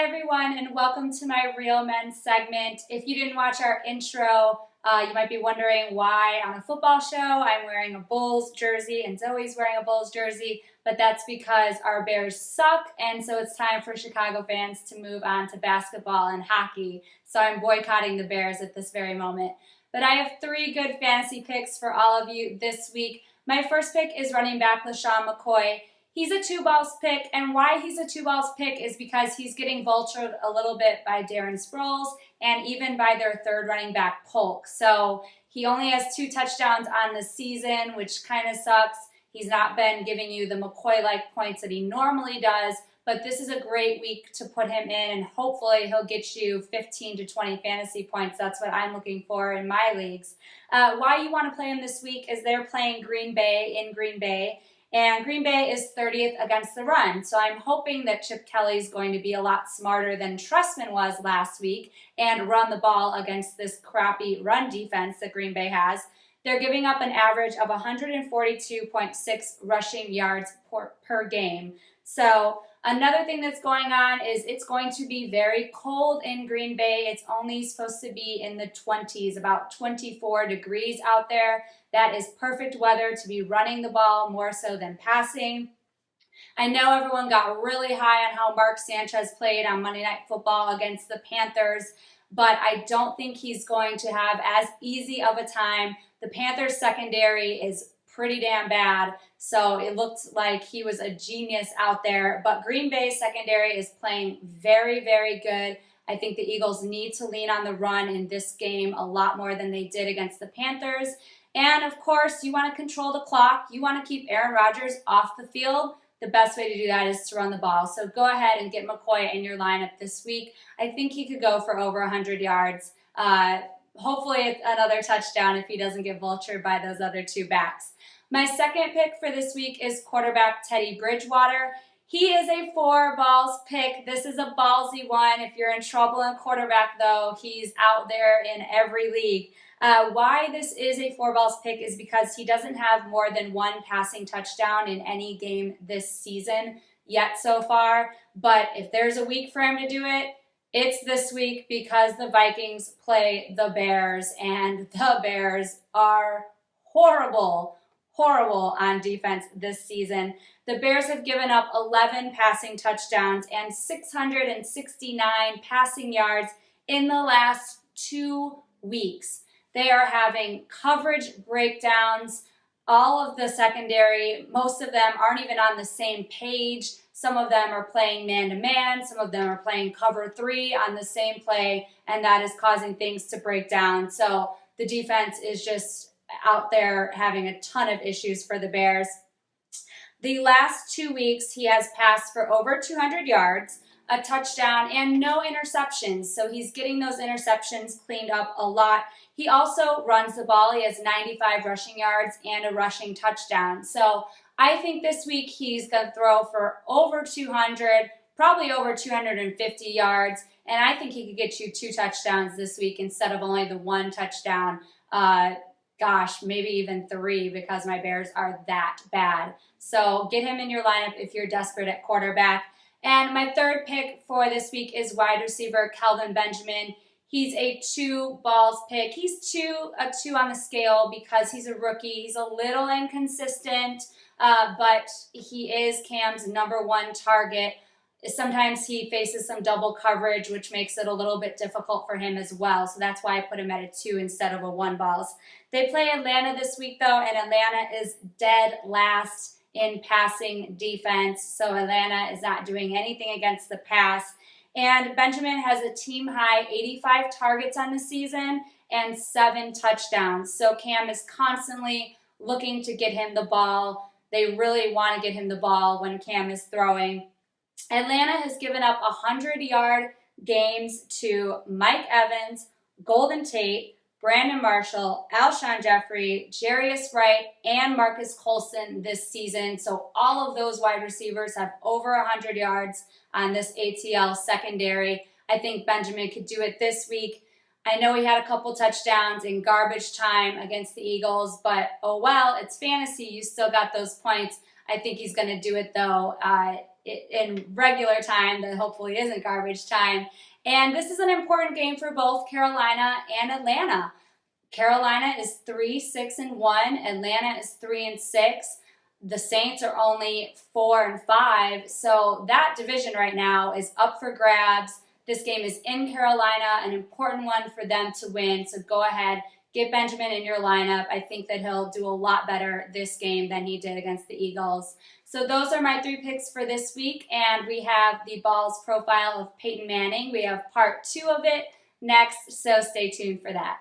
Hi everyone, and welcome to my Real Men segment. If you didn't watch our intro, you might be wondering why on a football show I'm wearing a Bulls jersey and Zoe's wearing a Bulls jersey, but that's because our Bears suck, and so it's time for Chicago fans to move on to basketball and hockey. So I'm boycotting the Bears at this very moment. But I have 3 good fantasy picks for all of you this week. My first pick is running back LeSean MCCOY. He's a 2-balls pick, and why he's a 2-balls pick is because he's getting vultured a little bit by Darren Sproles and even by their third running back, Polk. So he only has 2 touchdowns on the season, which kind of sucks. He's not been giving you the McCoy-like points that he normally does, but this is a great week to put him in, and hopefully he'll get you 15 to 20 fantasy points. That's what I'm looking for in my leagues. Why you want to play him this week is they're playing Green Bay in Green Bay, and Green Bay is 30th against the run. So I'm hoping that Chip Kelly's going to be a lot smarter than Trustman was last week and run the ball against this crappy run defense that Green Bay has. They're giving up an average of 142.6 rushing yards per game. So another thing that's going on is it's going to be very cold in Green Bay. It's only supposed to be in the 20s, about 24 degrees out there. That is perfect weather to be running the ball more so than passing. I know everyone got really high on how Mark Sanchez played on Monday Night Football against the Panthers, but I don't think he's going to have as easy of a time. The Panthers secondary is pretty damn bad, so it looked like he was a genius out there. But Green Bay secondary is playing very, very good. I think the Eagles need to lean on the run in this game a lot more than they did against the Panthers. And of course, you want to control the clock. You want to keep Aaron Rodgers off the field. The best way to do that is to run the ball. So go ahead and get McCoy in your lineup this week. I think he could go for over 100 yards. Hopefully another touchdown if he doesn't get vultured by those other 2 backs. My second pick for this week is quarterback Teddy Bridgewater. He is a 4-balls pick. This is a ballsy one. If you're in trouble in quarterback, though, he's out there in every league. Why this is a 4-balls pick is because he doesn't have more than 1 passing touchdown in any game this season yet so far. But if there's a week for him to do it, it's this week because the Vikings play the Bears, and the Bears are horrible on defense this season. The Bears have given up 11 passing touchdowns and 669 passing yards in the last 2 weeks. They are having coverage breakdowns. All of the secondary, most of them aren't even on the same page. Some of them are playing man-to-man. Some of them are playing cover 3 on the same play, and that is causing things to break down. So the defense is just out there having a ton of issues for the Bears. The last 2 weeks, he has passed for over 200 yards, a touchdown, and no interceptions. So he's getting those interceptions cleaned up a lot. He also runs the ball. He has 95 rushing yards and a rushing touchdown. So I think this week he's going to throw for over 200, probably over 250 yards, and I think he could get you 2 touchdowns this week instead of only the 1 touchdown. Gosh, maybe even 3 because my Bears are that bad. So get him in your lineup if you're desperate at quarterback. And my third pick for this week is wide receiver Kelvin Benjamin. He's a 2-balls pick. He's a 2 on the scale because he's a rookie. He's a little inconsistent, but he is Cam's #1 target. Sometimes he faces some double coverage, which makes it a little bit difficult for him as well. So that's why I put him at a 2 instead of a 1-balls. They play Atlanta this week, though, and Atlanta is dead last in passing defense. So Atlanta is not doing anything against the pass. And Benjamin has a team-high 85 targets on the season and 7 touchdowns. So Cam is constantly looking to get him the ball. They really want to get him the ball when Cam is throwing. Atlanta has given up 100-yard games to Mike Evans, Golden Tate, Brandon Marshall, Alshon Jeffrey, Jarius Wright, and Marcus Colston this season. So all of those wide receivers have over 100 yards on this ATL secondary. I think Benjamin could do it this week. I know he had a couple touchdowns in garbage time against the Eagles, but oh well, it's fantasy. You still got those points. I think he's going to do it, though. in regular time that hopefully isn't garbage time. And this is an important game for both Carolina and Atlanta. Carolina is 3-6-1. Atlanta is 3-6. The Saints are only 4-5. So that division right now is up for grabs. This game is in Carolina, an important one for them to win. So go ahead, get Benjamin in your lineup. I think that he'll do a lot better this game than he did against the Eagles. So those are my 3 picks for this week. And we have the Balls profile of Peyton Manning. We have part 2 of it next, so stay tuned for that.